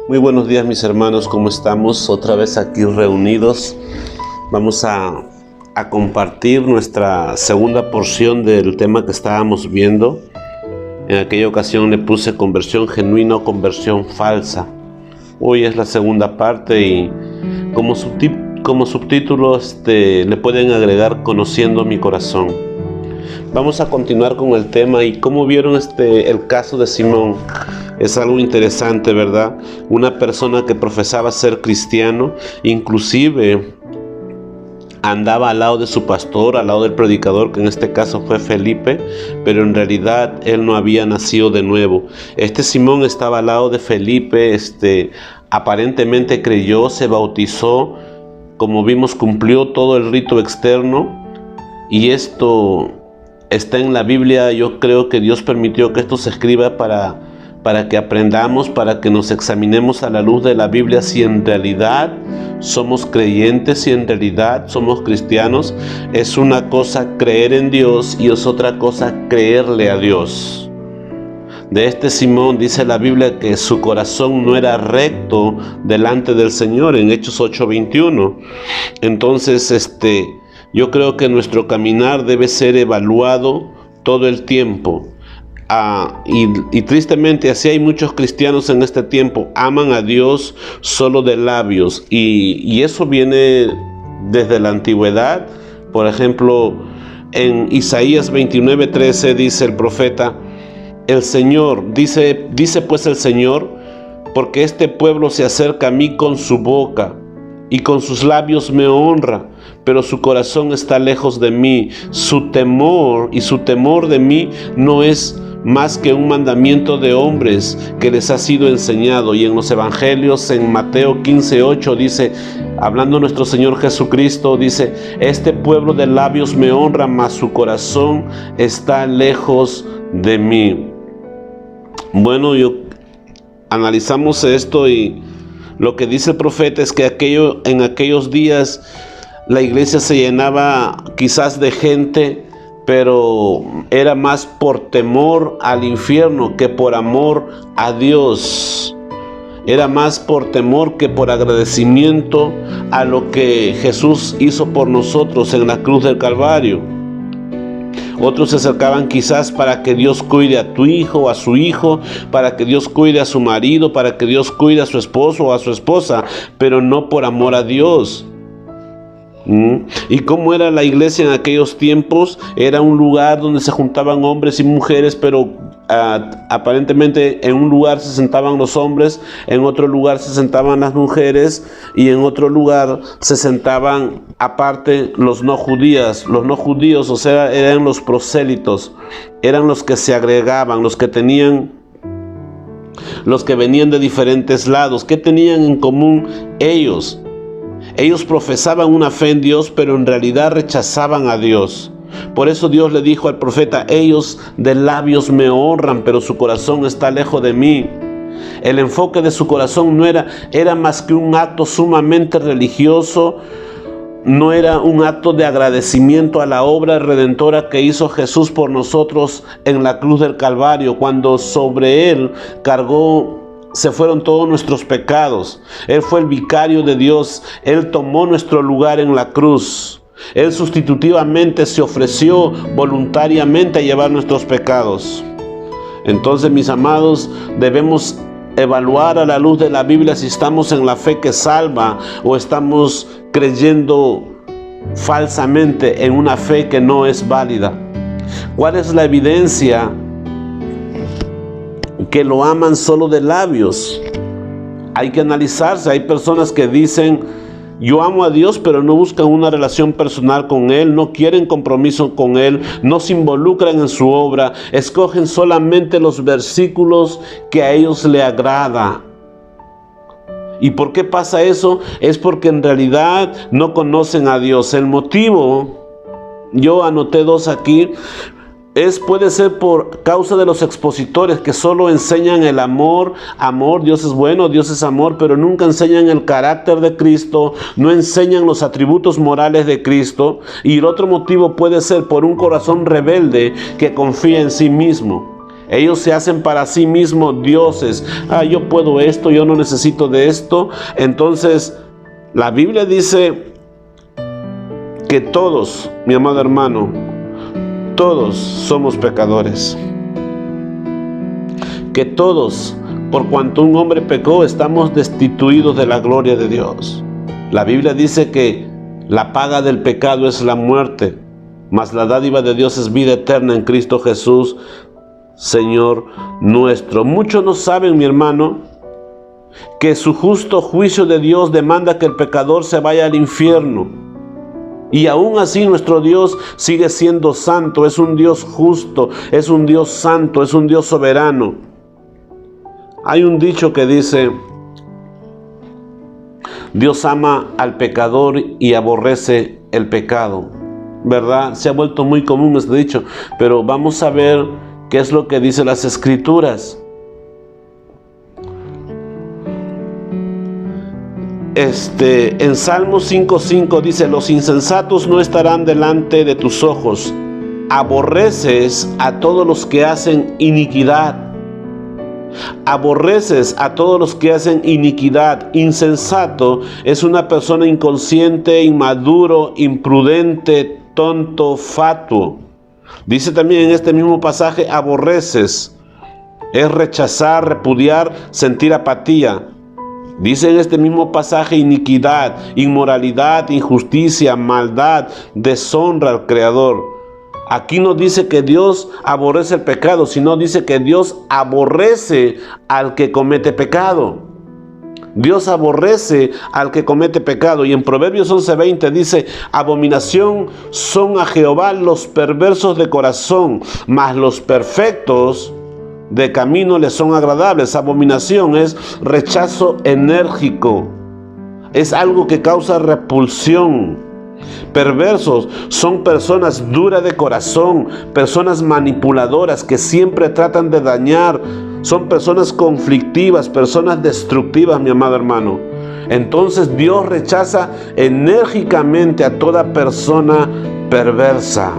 Muy buenos días, mis hermanos, ¿cómo estamos? Otra vez aquí reunidos. Vamos a compartir nuestra segunda porción del tema que estábamos viendo. En aquella ocasión le puse conversión genuina o conversión falsa. Hoy es la segunda parte y como subtítulo le pueden agregar conociendo mi corazón. Vamos a continuar con el tema y como vieron el caso de Simón. Es algo interesante, ¿verdad? Una persona que profesaba ser cristiano, inclusive andaba al lado de su pastor, al lado del predicador, que en este caso fue Felipe, pero en realidad él no había nacido de nuevo. Simón estaba al lado de Felipe, aparentemente creyó, se bautizó, como vimos cumplió todo el rito externo, y esto está en la Biblia. Yo creo que Dios permitió que esto se escriba para que aprendamos, para que nos examinemos a la luz de la Biblia si en realidad somos creyentes, si en realidad somos cristianos. Es una cosa creer en Dios y es otra cosa creerle a Dios. De Simón dice la Biblia que su corazón no era recto delante del Señor en Hechos 8:21. Entonces, yo creo que nuestro caminar debe ser evaluado todo el tiempo. Y tristemente así hay muchos cristianos en este tiempo, aman a Dios solo de labios, y eso viene desde la antigüedad. Por ejemplo, en Isaías 29:13 dice el profeta: el Señor, dice pues el Señor, porque este pueblo se acerca a mí con su boca y con sus labios me honra, pero su corazón está lejos de mí. Su temor de mí no es más que un mandamiento de hombres que les ha sido enseñado. Y en los evangelios, en Mateo 15:8 dice, hablando nuestro Señor Jesucristo, dice: este pueblo de labios me honra, mas su corazón está lejos de mí. Bueno, analizamos esto y lo que dice el profeta es que en aquellos días la iglesia se llenaba quizás de gente, pero era más por temor al infierno que por amor a Dios. Era más por temor que por agradecimiento a lo que Jesús hizo por nosotros en la cruz del Calvario. Otros se acercaban quizás para que Dios cuide a tu hijo o a su hijo, para que Dios cuide a su marido, para que Dios cuide a su esposo o a su esposa, pero no por amor a Dios. ¿Y cómo era la iglesia en aquellos tiempos? Era un lugar donde se juntaban hombres y mujeres, pero aparentemente en un lugar se sentaban los hombres, en otro lugar se sentaban las mujeres y en otro lugar se sentaban aparte los no judíos. Los no judíos, o sea, eran los prosélitos, eran los que se agregaban, los que venían de diferentes lados. ¿Qué tenían en común ellos? Ellos profesaban una fe en Dios, pero en realidad rechazaban a Dios. Por eso Dios le dijo al profeta: ellos de labios me honran, pero su corazón está lejos de mí. El enfoque de su corazón no era más que un acto sumamente religioso. No era un acto de agradecimiento a la obra redentora que hizo Jesús por nosotros en la cruz del Calvario, cuando sobre él se fueron todos nuestros pecados. Él fue el vicario de Dios. Él tomó nuestro lugar en la cruz. Él sustitutivamente se ofreció voluntariamente a llevar nuestros pecados. Entonces, mis amados, debemos evaluar a la luz de la Biblia si estamos en la fe que salva o estamos creyendo falsamente en una fe que no es válida. ¿Cuál es la evidencia que lo aman solo de labios? Hay que analizarse. Hay personas que dicen: yo amo a Dios, pero no buscan una relación personal con Él, no quieren compromiso con Él, no se involucran en su obra, escogen solamente los versículos que a ellos les agrada. ¿Y por qué pasa eso? Es porque en realidad no conocen a Dios. El motivo, yo anoté dos aquí, puede ser por causa de los expositores que solo enseñan el amor, Dios es bueno, Dios es amor, pero nunca enseñan el carácter de Cristo, no enseñan los atributos morales de Cristo. Y el otro motivo puede ser por un corazón rebelde que confía en sí mismo. Ellos se hacen para sí mismos dioses. Yo puedo esto, yo no necesito de esto. Entonces, la Biblia dice que todos, mi amado hermano, todos somos pecadores. Que todos, por cuanto un hombre pecó, estamos destituidos de la gloria de Dios. La Biblia dice que la paga del pecado es la muerte, mas la dádiva de Dios es vida eterna en Cristo Jesús, Señor nuestro. Muchos no saben, mi hermano, que su justo juicio de Dios demanda que el pecador se vaya al infierno. Y aún así nuestro Dios sigue siendo santo, es un Dios justo, es un Dios santo, es un Dios soberano. Hay un dicho que dice: Dios ama al pecador y aborrece el pecado. ¿Verdad? Se ha vuelto muy común este dicho, pero vamos a ver qué es lo que dicen las Escrituras. En Salmo 5:5 dice: los insensatos no estarán delante de tus ojos. Aborreces a todos los que hacen iniquidad. Aborreces a todos los que hacen iniquidad. Insensato es una persona inconsciente, inmaduro, imprudente, tonto, fatuo. Dice también en este mismo pasaje: aborreces. Es rechazar, repudiar, sentir apatía. Dice en este mismo pasaje: iniquidad, inmoralidad, injusticia, maldad, deshonra al Creador. Aquí no dice que Dios aborrece el pecado, sino dice que Dios aborrece al que comete pecado. Dios aborrece al que comete pecado. Y en Proverbios 11:20 dice: abominación son a Jehová los perversos de corazón, mas los perfectos de camino les son agradables. Abominación es rechazo enérgico, es algo que causa repulsión. Perversos son personas duras de corazón, personas manipuladoras que siempre tratan de dañar. Son personas conflictivas, personas destructivas, mi amado hermano. Entonces Dios rechaza enérgicamente a toda persona perversa.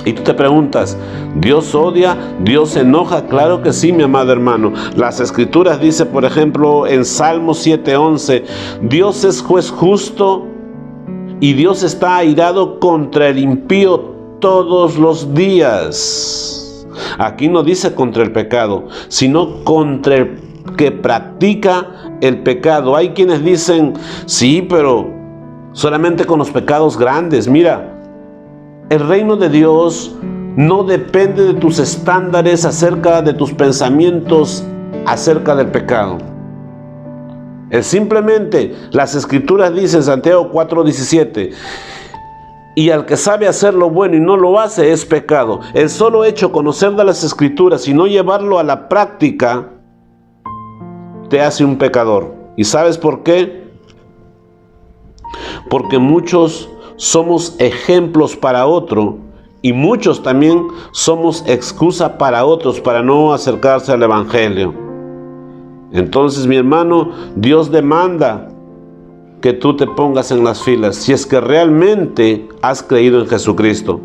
Y tú te preguntas: ¿Dios odia? ¿Dios se enoja? Claro que sí, mi amado hermano. Las Escrituras dicen, por ejemplo, en Salmo 7:11: Dios es juez justo y Dios está airado contra el impío todos los días. Aquí no dice contra el pecado, sino contra el que practica el pecado. Hay quienes dicen: sí, pero solamente con los pecados grandes. Mira, el reino de Dios no depende de tus estándares acerca de tus pensamientos acerca del pecado. Es simplemente, las Escrituras dicen, Santiago 4:17: y al que sabe hacer lo bueno y no lo hace, es pecado. El solo hecho de conocer de las Escrituras y no llevarlo a la práctica te hace un pecador. ¿Y sabes por qué? Porque muchos somos ejemplos para otro y muchos también somos excusa para otros para no acercarse al Evangelio. Entonces, mi hermano, Dios demanda que tú te pongas en las filas si es que realmente has creído en Jesucristo.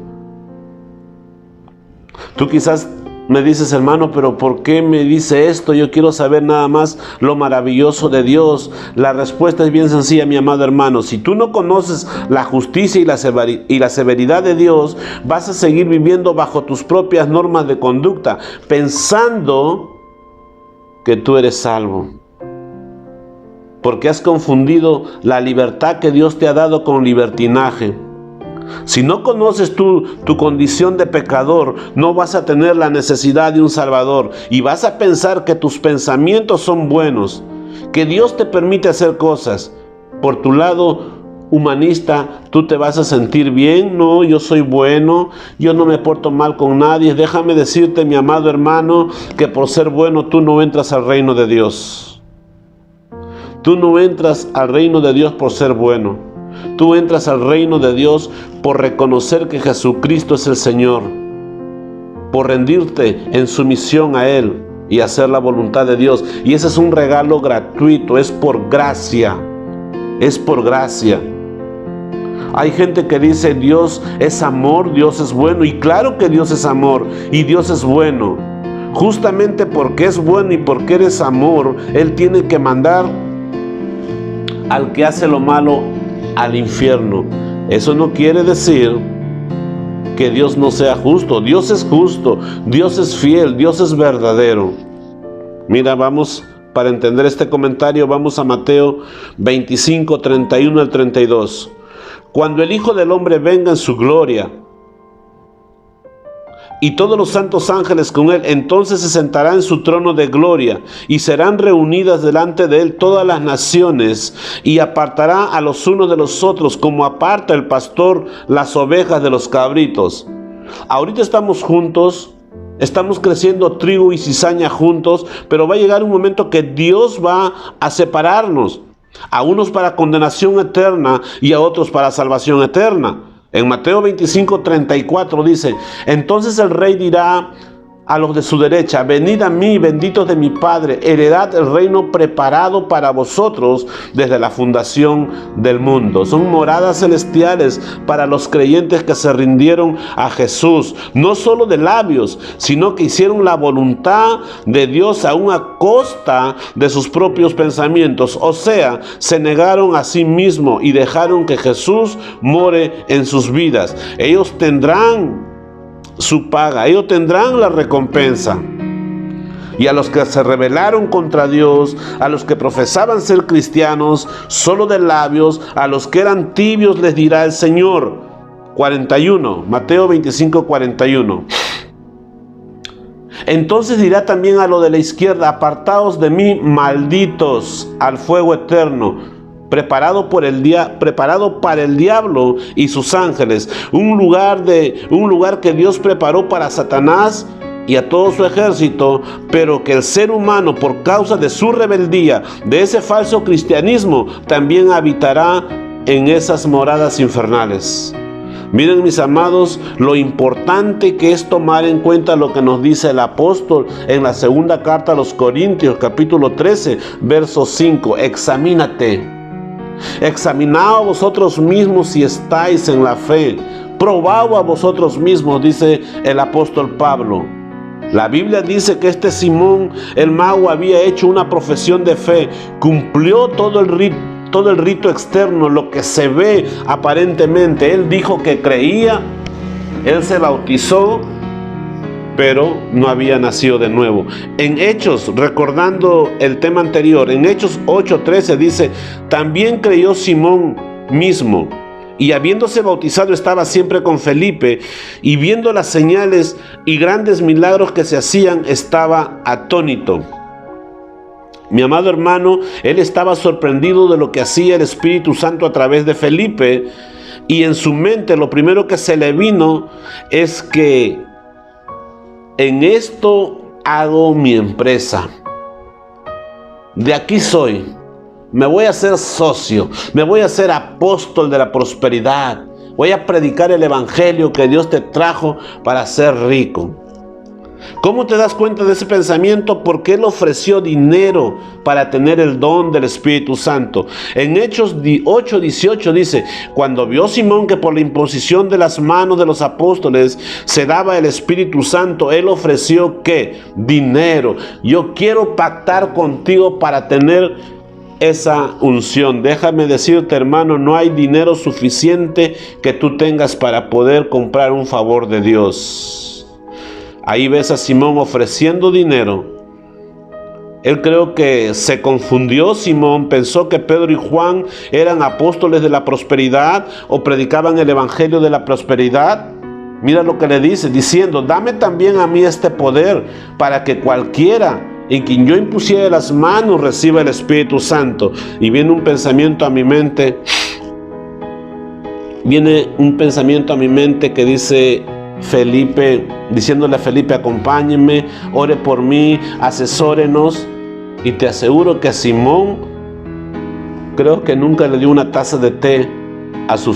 Tú quizás me dices: hermano, pero ¿por qué me dice esto? Yo quiero saber nada más lo maravilloso de Dios. La respuesta es bien sencilla, mi amado hermano. Si tú no conoces la justicia y la severidad de Dios, vas a seguir viviendo bajo tus propias normas de conducta, pensando que tú eres salvo. Porque has confundido la libertad que Dios te ha dado con libertinaje. Si no conoces tu condición de pecador, no vas a tener la necesidad de un Salvador y vas a pensar que tus pensamientos son buenos, que Dios te permite hacer cosas. Por tu lado humanista, tú te vas a sentir bien. No, yo soy bueno, yo no me porto mal con nadie. Déjame decirte, mi amado hermano, que por ser bueno tú no entras al reino de Dios. Tú no entras al reino de Dios por ser bueno. Tú entras al reino de Dios por reconocer que Jesucristo es el Señor, por rendirte en sumisión a Él y hacer la voluntad de Dios. Y ese es un regalo gratuito, es por gracia, es por gracia. Hay gente que dice Dios es amor, Dios es bueno, y claro que Dios es amor y Dios es bueno. Justamente porque es bueno y porque eres amor, Él tiene que mandar al que hace lo malo al infierno. Eso no quiere decir que Dios no sea justo. Dios es justo, Dios es fiel, Dios es verdadero. Mira, vamos, para entender este comentario, vamos a Mateo 25, 31 al 32. Cuando el Hijo del Hombre venga en su gloria y todos los santos ángeles con Él, entonces se sentará en su trono de gloria y serán reunidas delante de Él todas las naciones, y apartará a los unos de los otros como aparta el pastor las ovejas de los cabritos. Ahorita estamos juntos, estamos creciendo trigo y cizaña juntos, pero va a llegar un momento que Dios va a separarnos, a unos para condenación eterna y a otros para salvación eterna. En Mateo 25, 34 dice: entonces el rey dirá a los de su derecha: venid a mí, benditos de mi Padre, heredad el reino preparado para vosotros desde la fundación del mundo. Son moradas celestiales para los creyentes que se rindieron a Jesús, no solo de labios, sino que hicieron la voluntad de Dios aún a costa de sus propios pensamientos. O sea, se negaron a sí mismos y dejaron que Jesús more en sus vidas. Ellos tendrán su paga, ellos tendrán la recompensa. Y a los que se rebelaron contra Dios, a los que profesaban ser cristianos solo de labios, a los que eran tibios les dirá el Señor. 41, Mateo 25, 41. Entonces dirá también a lo de la izquierda: apartaos de mí, malditos, al fuego eterno, preparado para el diablo y sus ángeles, un lugar que Dios preparó para Satanás y a todo su ejército, pero que el ser humano, por causa de su rebeldía, de ese falso cristianismo, también habitará en esas moradas infernales. Miren, mis amados, lo importante que es tomar en cuenta lo que nos dice el apóstol en la segunda carta a los Corintios, capítulo 13, verso 5. Examínate. Examinaos vosotros mismos si estáis en la fe. Probaos a vosotros mismos, dice el apóstol Pablo. La Biblia dice que este Simón el mago había hecho una profesión de fe, cumplió todo el rito externo, lo que se ve aparentemente. Él dijo que creía, él se bautizó, pero no había nacido de nuevo. En Hechos, recordando el tema anterior, en Hechos 8:13 dice: también creyó Simón mismo, y habiéndose bautizado estaba siempre con Felipe, y viendo las señales y grandes milagros que se hacían, estaba atónito. Mi amado hermano, él estaba sorprendido de lo que hacía el Espíritu Santo a través de Felipe, y en su mente lo primero que se le vino es que en esto hago mi empresa. De aquí soy. Me voy a hacer socio. Me voy a hacer apóstol de la prosperidad. Voy a predicar el evangelio que Dios te trajo para ser rico. ¿Cómo te das cuenta de ese pensamiento? Porque él ofreció dinero para tener el don del Espíritu Santo. En Hechos 8:18 dice: cuando vio Simón que por la imposición de las manos de los apóstoles se daba el Espíritu Santo, él ofreció ¿qué? Dinero. Yo quiero pactar contigo para tener esa unción. Déjame decirte, hermano, no hay dinero suficiente que tú tengas para poder comprar un favor de Dios. Ahí ves a Simón ofreciendo dinero. Él creo que se confundió. Simón pensó que Pedro y Juan eran apóstoles de la prosperidad o predicaban el evangelio de la prosperidad. Mira lo que le dice, diciendo: dame también a mí este poder para que cualquiera en quien yo impusiera las manos reciba el Espíritu Santo. Y viene un pensamiento a mi mente. Que dice Felipe, diciéndole a Felipe: acompáñenme, ore por mí, asesórenos. Y te aseguro que a Simón creo que nunca le dio una taza de té a su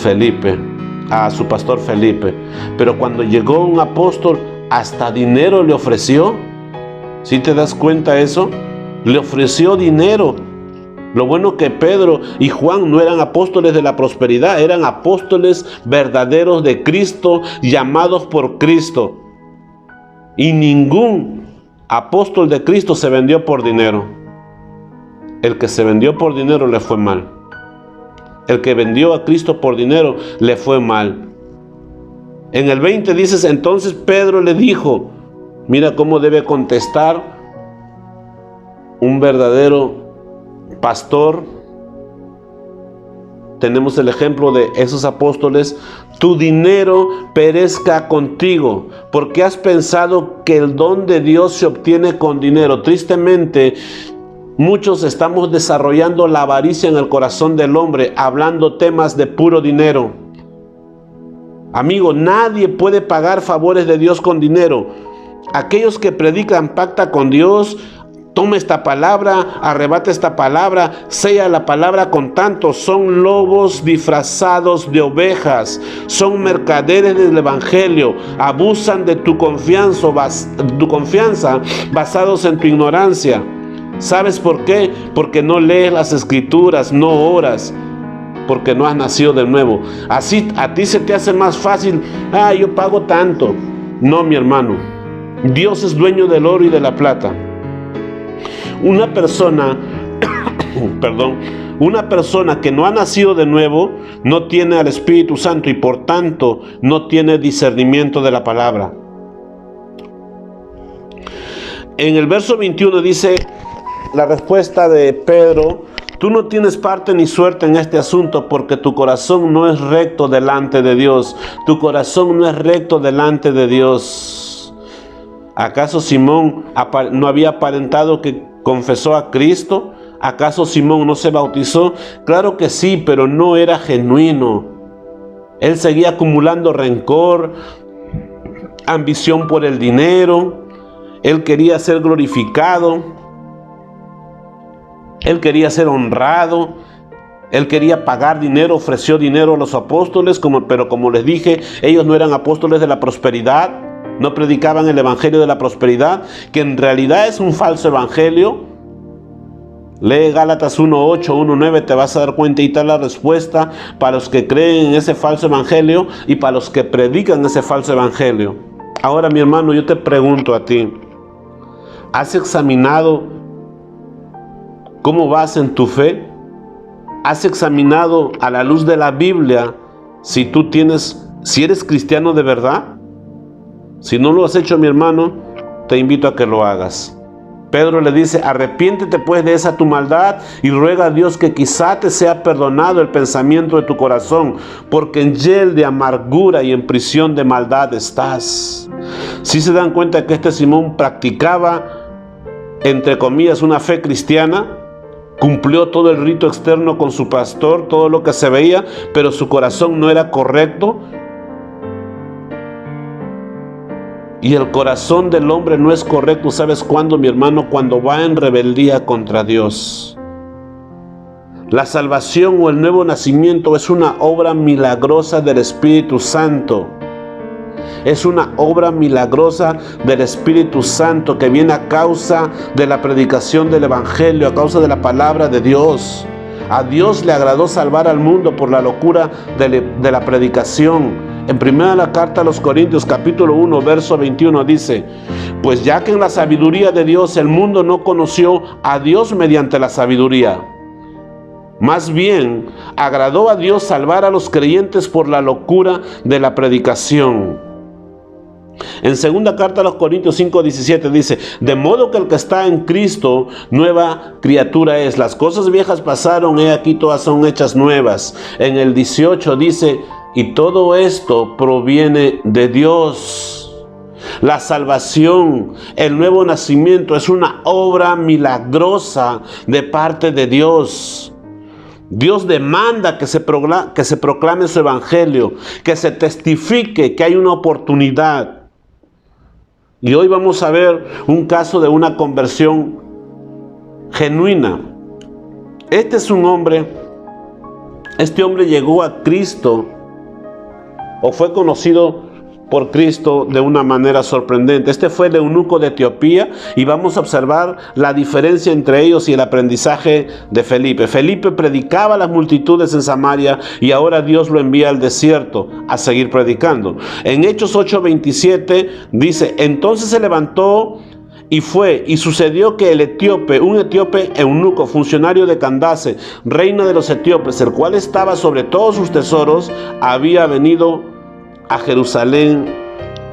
pastor Felipe. Pero cuando llegó un apóstol, hasta dinero le ofreció. ¿Sí te das cuenta eso? Le ofreció dinero. Lo bueno que Pedro y Juan no eran apóstoles de la prosperidad, eran apóstoles verdaderos de Cristo, llamados por Cristo. Y ningún apóstol de Cristo se vendió por dinero. El que se vendió por dinero le fue mal. El que vendió a Cristo por dinero le fue mal. En el 20 dices, entonces Pedro le dijo, mira cómo debe contestar un verdadero pastor. Tenemos el ejemplo de esos apóstoles. Tu dinero perezca contigo, porque has pensado que el don de Dios se obtiene con dinero. Tristemente, muchos estamos desarrollando la avaricia en el corazón del hombre, hablando temas de puro dinero. Amigo, nadie puede pagar favores de Dios con dinero. Aquellos que predican pacta con Dios, toma esta palabra, arrebata esta palabra, sella la palabra con tanto, son lobos disfrazados de ovejas, son mercaderes del evangelio, abusan de tu confianza basados en tu ignorancia. ¿Sabes por qué? Porque no lees las escrituras, no oras, porque no has nacido de nuevo. Así a ti se te hace más fácil, yo pago tanto. No, mi hermano, Dios es dueño del oro y de la plata. Una persona que no ha nacido de nuevo no tiene al Espíritu Santo y por tanto no tiene discernimiento de la palabra. En el verso 21 dice la respuesta de Pedro: tú no tienes parte ni suerte en este asunto, porque tu corazón no es recto delante de Dios. Tu corazón no es recto delante de Dios. ¿Acaso Simón no había aparentado que confesó a Cristo? ¿Acaso Simón no se bautizó? Claro que sí, pero no era genuino. Él seguía acumulando rencor, ambición por el dinero. Él quería ser glorificado. Él quería ser honrado. Él quería pagar dinero, ofreció dinero a los apóstoles, pero como les dije, ellos no eran apóstoles de la prosperidad, no predicaban el evangelio de la prosperidad, que en realidad es un falso evangelio. Lee Gálatas 1:8, 1:9, te vas a dar cuenta, y está la respuesta para los que creen en ese falso evangelio y para los que predican ese falso evangelio. Ahora, mi hermano, yo te pregunto a ti, ¿has examinado cómo vas en tu fe? ¿Has examinado a la luz de la Biblia si eres cristiano de verdad? Si no lo has hecho, mi hermano, te invito a que lo hagas. Pedro le dice: arrepiéntete pues de esa tu maldad y ruega a Dios que quizá te sea perdonado el pensamiento de tu corazón, porque en hiel de amargura y en prisión de maldad estás. ¿Sí se dan cuenta que este Simón practicaba, entre comillas, una fe cristiana? Cumplió todo el rito externo con su pastor, todo lo que se veía, pero su corazón no era correcto. Y el corazón del hombre no es correcto, ¿sabes cuándo, mi hermano? Cuando va en rebeldía contra Dios. La salvación o el nuevo nacimiento es una obra milagrosa del Espíritu Santo. Es una obra milagrosa del Espíritu Santo que viene a causa de la predicación del Evangelio, a causa de la palabra de Dios. A Dios le agradó salvar al mundo por la locura de la predicación. En primera la carta a los Corintios, capítulo 1, verso 21 dice: pues ya que en la sabiduría de Dios el mundo no conoció a Dios mediante la sabiduría, más bien agradó a Dios salvar a los creyentes por la locura de la predicación. En segunda carta a los Corintios 5:17 dice: de modo que el que está en Cristo, nueva criatura es. Las cosas viejas pasaron, he aquí todas son hechas nuevas. En el 18 dice: y todo esto proviene de Dios. La salvación, el nuevo nacimiento, es una obra milagrosa de parte de Dios. Dios demanda que se proclame su evangelio, que se testifique que hay una oportunidad. Y hoy vamos a ver un caso de una conversión genuina. Este hombre llegó a Cristo, o fue conocido por Cristo de una manera sorprendente. Este fue el eunuco de Etiopía y vamos a observar la diferencia entre ellos y el aprendizaje de Felipe. Felipe predicaba a las multitudes en Samaria y ahora Dios lo envía al desierto a seguir predicando. En Hechos 8:27 dice: entonces se levantó y fue, y sucedió que el etíope, un etíope eunuco, funcionario de Candace, reina de los etíopes, el cual estaba sobre todos sus tesoros, había venido a Jerusalén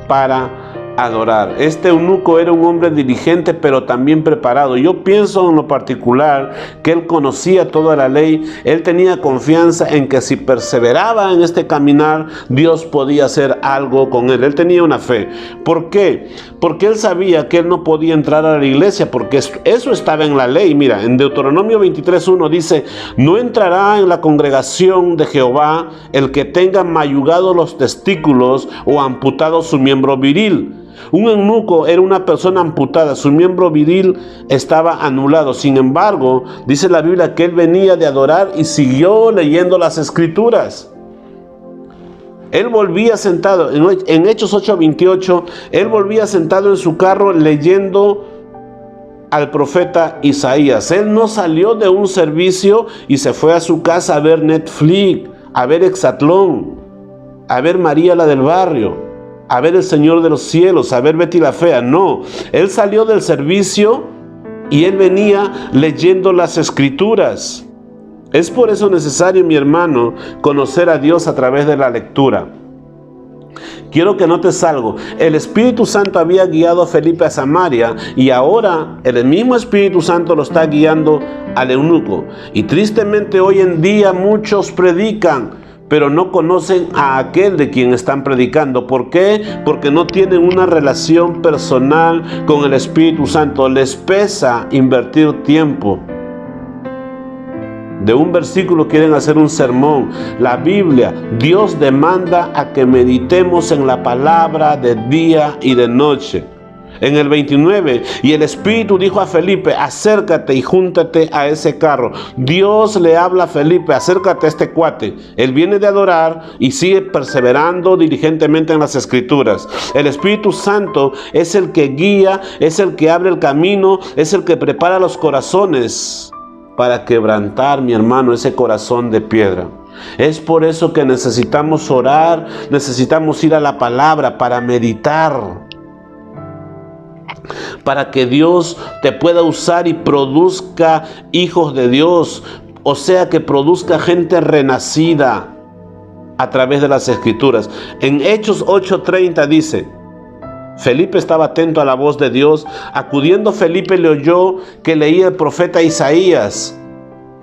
para adorar. Este eunuco era un hombre diligente, pero también preparado. Yo pienso en lo particular que él conocía toda la ley. Él tenía confianza en que si perseveraba en este caminar, Dios podía hacer algo con él. Él tenía una fe. ¿Por qué? Porque él sabía que él no podía entrar a la iglesia, porque eso estaba en la ley. Mira, en Deuteronomio 23:1 dice: no entrará en la congregación de Jehová el que tenga mayugados los testículos o amputado su miembro viril. Un eunuco era una persona amputada, su miembro viril estaba anulado. Sin embargo, dice la Biblia que él venía de adorar y siguió leyendo las Escrituras. Él volvía sentado, en Hechos 8:28, él volvía sentado en su carro leyendo al profeta Isaías. Él no salió de un servicio y se fue a su casa a ver Netflix, a ver Exatlón, a ver María la del barrio, a ver El Señor de los Cielos, a ver Betty la Fea. No, él salió del servicio y él venía leyendo las Escrituras. Es por eso necesario, mi hermano, conocer a Dios a través de la lectura. Quiero que notes algo. El Espíritu Santo había guiado a Felipe a Samaria y ahora el mismo Espíritu Santo lo está guiando al eunuco. Y tristemente hoy en día muchos predican, pero no conocen a aquel de quien están predicando. ¿Por qué? Porque no tienen una relación personal con el Espíritu Santo. Les pesa invertir tiempo. De un versículo quieren hacer un sermón. La Biblia, Dios demanda a que meditemos en la palabra de día y de noche. En el 29, y el Espíritu dijo a Felipe: acércate y júntate a ese carro. Dios le habla a Felipe: acércate a este cuate. Él viene de adorar y sigue perseverando diligentemente en las Escrituras. El Espíritu Santo es el que guía, es el que abre el camino, es el que prepara los corazones para quebrantar, mi hermano, ese corazón de piedra. Es por eso que necesitamos orar, necesitamos ir a la palabra para meditar, para que Dios te pueda usar y produzca hijos de Dios, o sea, que produzca gente renacida a través de las Escrituras. En Hechos 8:30 dice: Felipe estaba atento a la voz de Dios. Acudiendo Felipe le oyó que leía el profeta Isaías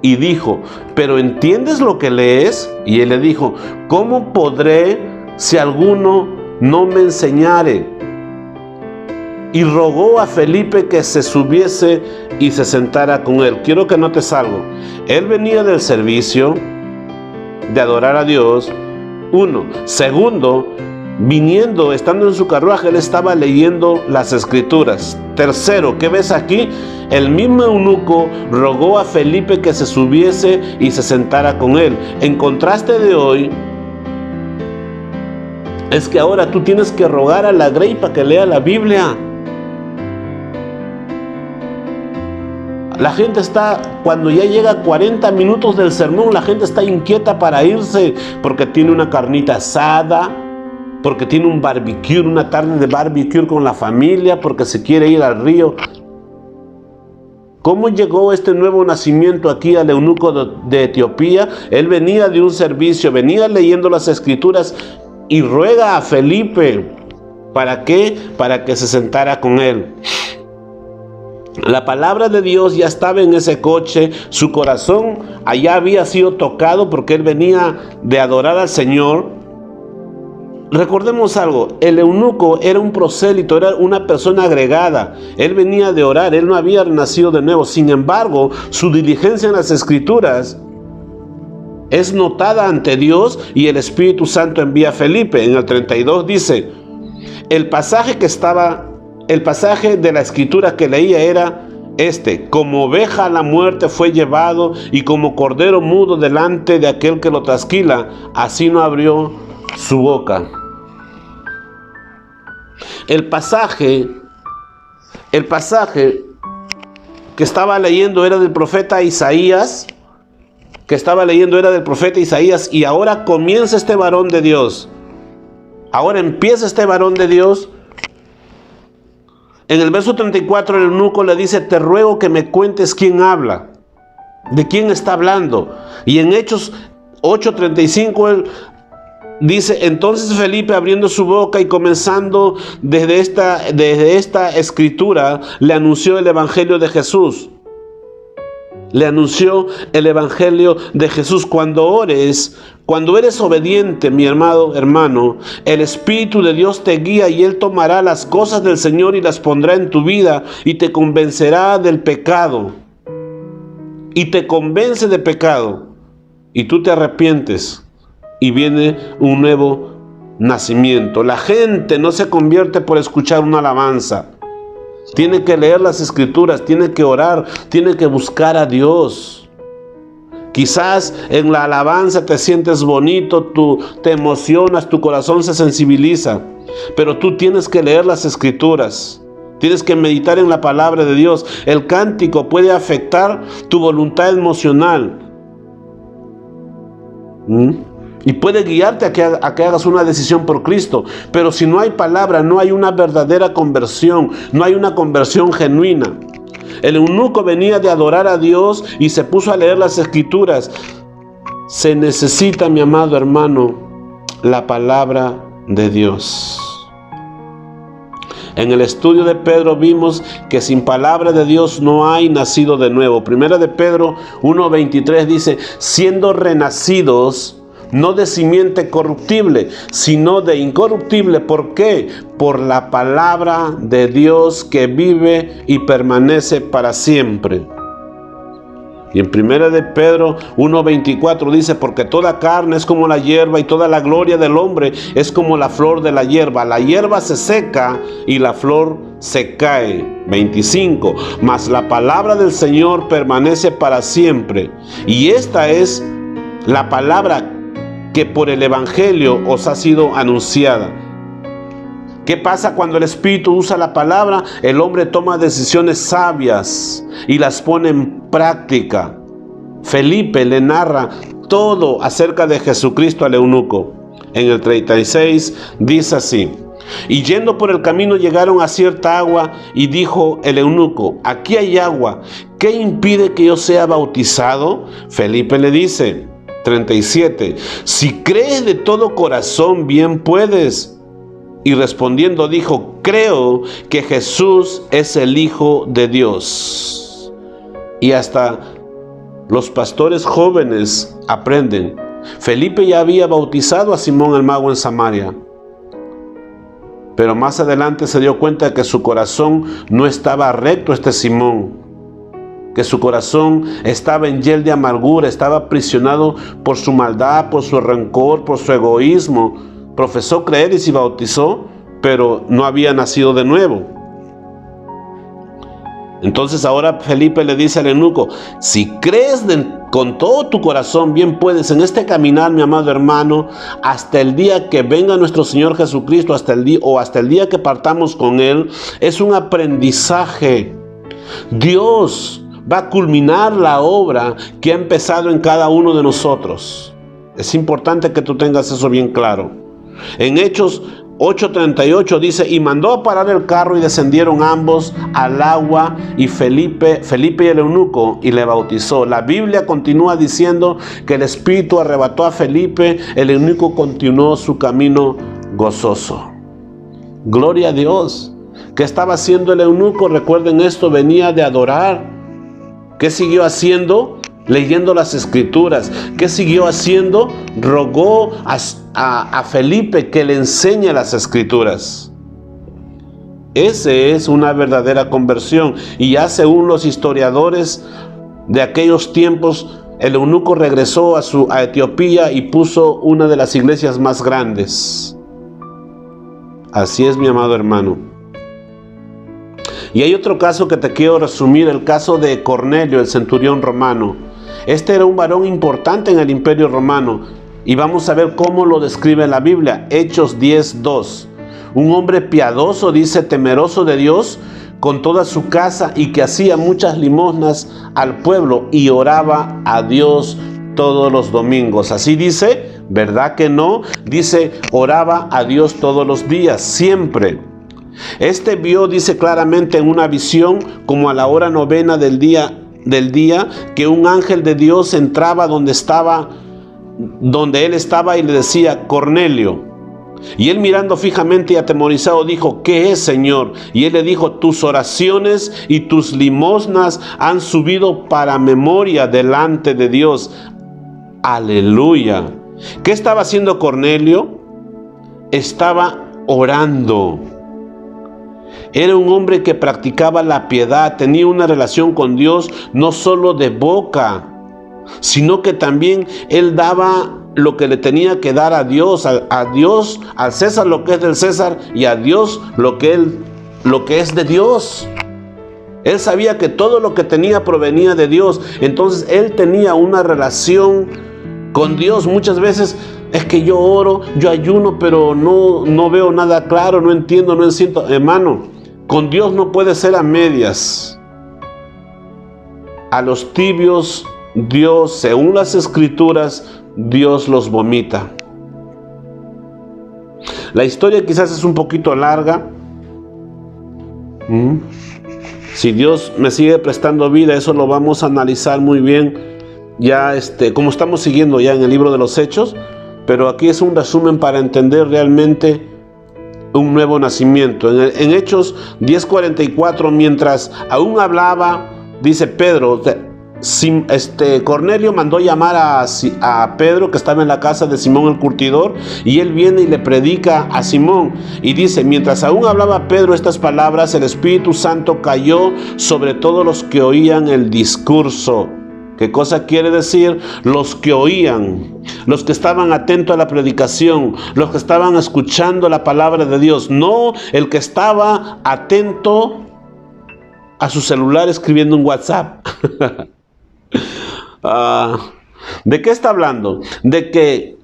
y dijo: ¿pero entiendes lo que lees? Y él le dijo: ¿cómo podré si alguno no me enseñare? Y rogó a Felipe que se subiese y se sentara con él. Quiero que notes algo. Él venía del servicio de adorar a Dios. Uno. Segundo, estando en su carruaje, él estaba leyendo las Escrituras. Tercero, ¿qué ves aquí? El mismo eunuco rogó a Felipe que se subiese y se sentara con él. En contraste de hoy, es que ahora tú tienes que rogar a la Grey para que lea la Biblia. La gente está, cuando ya llega a 40 minutos del sermón, la gente está inquieta para irse porque tiene una carnita asada, porque tiene un barbecue, una tarde de barbecue con la familia, porque se quiere ir al río. ¿Cómo llegó este nuevo nacimiento aquí al eunuco de Etiopía? Él venía de un servicio, venía leyendo las Escrituras y ruega a Felipe. ¿Para qué? Para que se sentara con él. La palabra de Dios ya estaba en ese coche, su corazón allá había sido tocado porque él venía de adorar al Señor. Recordemos algo, el eunuco era un prosélito, era una persona agregada. Él venía de orar, él no había nacido de nuevo. Sin embargo, su diligencia en las Escrituras es notada ante Dios y el Espíritu Santo envía a Felipe. En el 32 dice, el pasaje de la Escritura que leía era este: como oveja a la muerte fue llevado, y como cordero mudo delante de aquel que lo trasquila, así no abrió su boca. El pasaje que estaba leyendo era del profeta Isaías, y ahora comienza este varón de Dios. Ahora empieza este varón de Dios. En el verso 34 el eunuco le dice: te ruego que me cuentes quién habla, de quién está hablando. Y en Hechos 8:35 él dice: entonces Felipe, abriendo su boca y comenzando desde esta escritura, le anunció el evangelio de Jesús. Cuando eres obediente, mi amado hermano, el Espíritu de Dios te guía y Él tomará las cosas del Señor y las pondrá en tu vida y te convencerá del pecado. Y te convence de pecado. Y tú te arrepientes y viene un nuevo nacimiento. La gente no se convierte por escuchar una alabanza. Tiene que leer las escrituras, tiene que orar, tiene que buscar a Dios. Quizás en la alabanza te sientes bonito, tú te emocionas, tu corazón se sensibiliza, pero tú tienes que leer las escrituras. Tienes que meditar en la palabra de Dios. El cántico puede afectar tu voluntad emocional. Y puede guiarte a que hagas una decisión por Cristo. Pero si no hay palabra, no hay una verdadera conversión, no hay una conversión genuina. El eunuco venía de adorar a Dios y se puso a leer las escrituras. Se necesita, mi amado hermano, la palabra de Dios. En el estudio de Pedro vimos que sin palabra de Dios no hay nacido de nuevo. Primera de Pedro 1:23 dice: siendo renacidos, no de simiente corruptible, sino de incorruptible. ¿Por qué? Por la palabra de Dios que vive y permanece para siempre. Y en 1 de Pedro 1:24 dice: porque toda carne es como la hierba y toda la gloria del hombre es como la flor de la hierba. La hierba se seca y la flor se cae. 25. Mas la palabra del Señor permanece para siempre. Y esta es la palabra que por el Evangelio os ha sido anunciada. ¿Qué pasa cuando el Espíritu usa la palabra? El hombre toma decisiones sabias y las pone en práctica. Felipe le narra todo acerca de Jesucristo al eunuco. En el 36 dice así: y yendo por el camino llegaron a cierta agua, y dijo el eunuco: aquí hay agua, ¿qué impide que yo sea bautizado? Felipe le dice, 37, si crees de todo corazón, bien puedes. Y respondiendo dijo: creo que Jesús es el Hijo de Dios. Y hasta los pastores jóvenes aprenden. Felipe ya había bautizado a Simón el mago en Samaria. Pero más adelante se dio cuenta de que su corazón no estaba recto, Simón. Que su corazón estaba en hiel de amargura, estaba aprisionado por su maldad, por su rencor, por su egoísmo. Profesó creer y se bautizó, pero no había nacido de nuevo. Entonces ahora Felipe le dice al eunuco: si crees con todo tu corazón, bien puedes. En este caminar, mi amado hermano, hasta el día que venga nuestro Señor Jesucristo, hasta el día que partamos con Él, es un aprendizaje. Dios va a culminar la obra que ha empezado en cada uno de nosotros. Es importante que tú tengas eso bien claro. En Hechos 8:38 dice: y mandó a parar el carro y descendieron ambos al agua, y Felipe y el eunuco, y le bautizó. La Biblia continúa diciendo que el Espíritu arrebató a Felipe, el eunuco continuó su camino gozoso. Gloria a Dios. ¿Qué estaba haciendo el eunuco? Recuerden esto, venía de adorar. ¿Qué siguió haciendo? Leyendo las escrituras. ¿Qué siguió haciendo? Rogó a Felipe que le enseñe las escrituras. Ese es una verdadera conversión. Y ya según los historiadores de aquellos tiempos, el eunuco regresó a Etiopía y puso una de las iglesias más grandes. Así es, mi amado hermano. Y hay otro caso que te quiero resumir, el caso de Cornelio, el centurión romano. Este era un varón importante en el Imperio Romano, y vamos a ver cómo lo describe la Biblia. Hechos 10:2. un hombre piadoso, dice, temeroso de Dios, con toda su casa, y que hacía muchas limosnas al pueblo y oraba a Dios todos los domingos. Así dice, ¿verdad que no? Dice, oraba a Dios todos los días, siempre. Este vio, dice claramente en una visión, como a la hora novena del día, que un ángel de Dios entraba donde él estaba y le decía, Cornelio. Y él, mirando fijamente y atemorizado, dijo, ¿qué es, Señor? Y él le dijo, tus oraciones y tus limosnas han subido para memoria delante de Dios. Aleluya. ¿Qué estaba haciendo Cornelio? Estaba orando. Era un hombre que practicaba la piedad, tenía una relación con Dios, no solo de boca, sino que también él daba lo que le tenía que dar a Dios, al César lo que es del César, y a Dios lo que es de Dios. Él sabía que todo lo que tenía provenía de Dios. Entonces él tenía una relación con Dios. Muchas veces es que yo oro, yo ayuno, pero no veo nada claro, no entiendo, no siento. Hermano, con Dios no puede ser a medias. A los tibios, Dios, según las Escrituras, Dios los vomita. La historia quizás es un poquito larga. Si Dios me sigue prestando vida, eso lo vamos a analizar muy bien. Ya como estamos siguiendo ya en el libro de los Hechos, pero aquí es un resumen para entender realmente un nuevo nacimiento. En Hechos 10:44, mientras aún hablaba, dice Pedro, Cornelio mandó llamar a Pedro, que estaba en la casa de Simón el curtidor, y él viene y le predica a Simón, y dice, mientras aún hablaba Pedro estas palabras, el Espíritu Santo cayó sobre todos los que oían el discurso. ¿Qué cosa quiere decir? Los que oían, los que estaban atentos a la predicación, los que estaban escuchando la palabra de Dios, no el que estaba atento a su celular escribiendo un WhatsApp. ¿De qué está hablando? De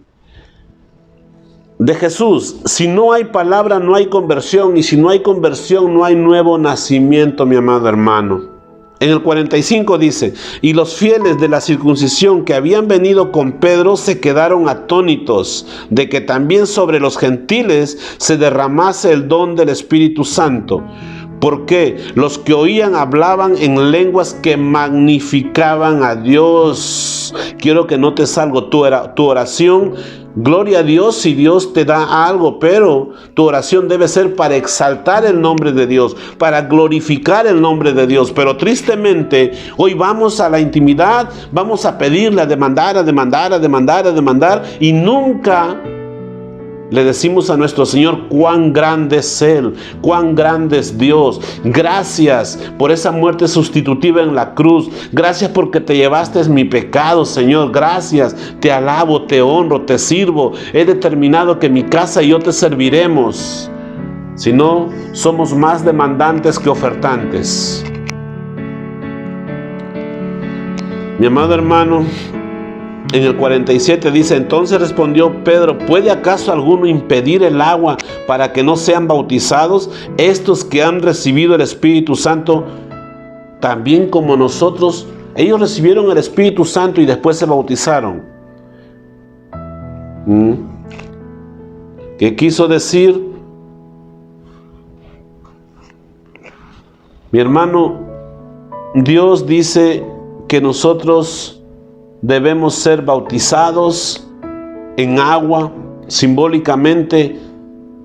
Jesús. Si no hay palabra, no hay conversión, y si no hay conversión, no hay nuevo nacimiento, mi amado hermano. En el 45 dice, y los fieles de la circuncisión que habían venido con Pedro se quedaron atónitos de que también sobre los gentiles se derramase el don del Espíritu Santo. Porque los que oían hablaban en lenguas que magnificaban a Dios. Quiero que notes algo, tu oración, gloria a Dios si Dios te da algo, pero tu oración debe ser para exaltar el nombre de Dios, para glorificar el nombre de Dios. Pero tristemente, hoy vamos a la intimidad, vamos a pedirle, a demandar, y nunca le decimos a nuestro Señor cuán grande es Él, cuán grande es Dios. Gracias por esa muerte sustitutiva en la cruz. Gracias porque te llevaste mi pecado, Señor. Gracias, te alabo, te honro, te sirvo. He determinado que mi casa y yo te serviremos. Si no, somos más demandantes que ofertantes. Mi amado hermano, en el 47 dice, entonces respondió Pedro, ¿puede acaso alguno impedir el agua para que no sean bautizados estos que han recibido el Espíritu Santo también como nosotros? Ellos recibieron el Espíritu Santo y después se bautizaron. ¿Qué quiso decir? Mi hermano, Dios dice que nosotros debemos ser bautizados en agua, simbólicamente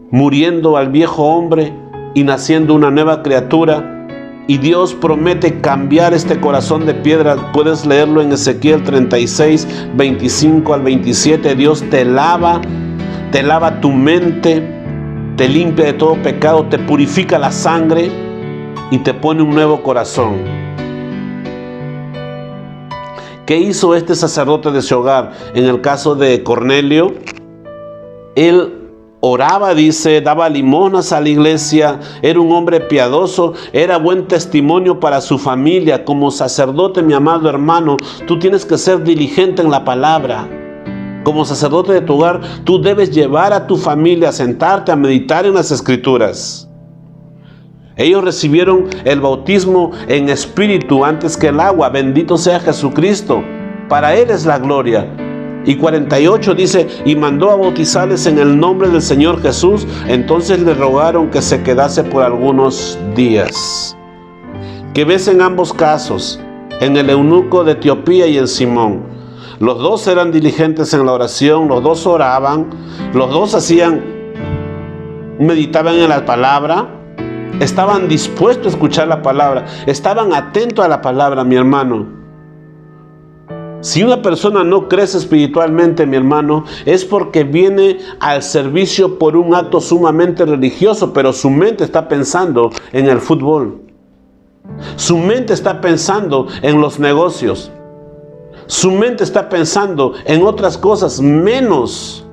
muriendo al viejo hombre y naciendo una nueva criatura. Y Dios promete cambiar este corazón de piedra. Puedes leerlo en Ezequiel 36, 25 al 27. Dios te lava tu mente, te limpia de todo pecado, te purifica la sangre y te pone un nuevo corazón. ¿Qué hizo este sacerdote de ese hogar? En el caso de Cornelio, él oraba, dice, daba limosnas a la iglesia, era un hombre piadoso, era buen testimonio para su familia. Como sacerdote, mi amado hermano, tú tienes que ser diligente en la palabra. Como sacerdote de tu hogar, tú debes llevar a tu familia a sentarte a meditar en las Escrituras. Ellos recibieron el bautismo en espíritu antes que el agua. Bendito sea Jesucristo. Para Él es la gloria. Y 48 dice, y mandó a bautizarles en el nombre del Señor Jesús. Entonces le rogaron que se quedase por algunos días. ¿Qué ves en ambos casos? En el eunuco de Etiopía y en Simón. Los dos eran diligentes en la oración, los dos oraban, los dos meditaban en la palabra, estaban dispuestos a escuchar la palabra, estaban atentos a la palabra, mi hermano. Si una persona no crece espiritualmente, mi hermano, es porque viene al servicio por un acto sumamente religioso, pero su mente está pensando en el fútbol. Su mente está pensando en los negocios. Su mente está pensando en otras cosas, menos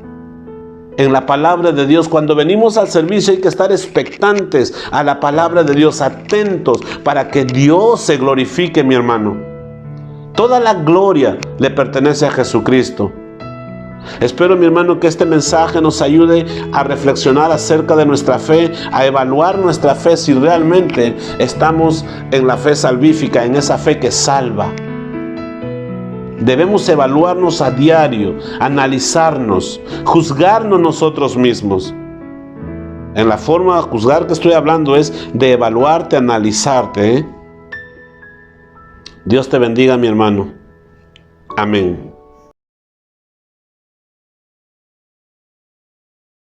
en la palabra de Dios. Cuando venimos al servicio hay que estar expectantes a la palabra de Dios, atentos para que Dios se glorifique, mi hermano. Toda la gloria le pertenece a Jesucristo. Espero, mi hermano, que este mensaje nos ayude a reflexionar acerca de nuestra fe, a evaluar nuestra fe si realmente estamos en la fe salvífica, en esa fe que salva. Debemos evaluarnos a diario, analizarnos, juzgarnos nosotros mismos. En la forma de juzgar que estoy hablando es de evaluarte, analizarte. Dios te bendiga, mi hermano. Amén.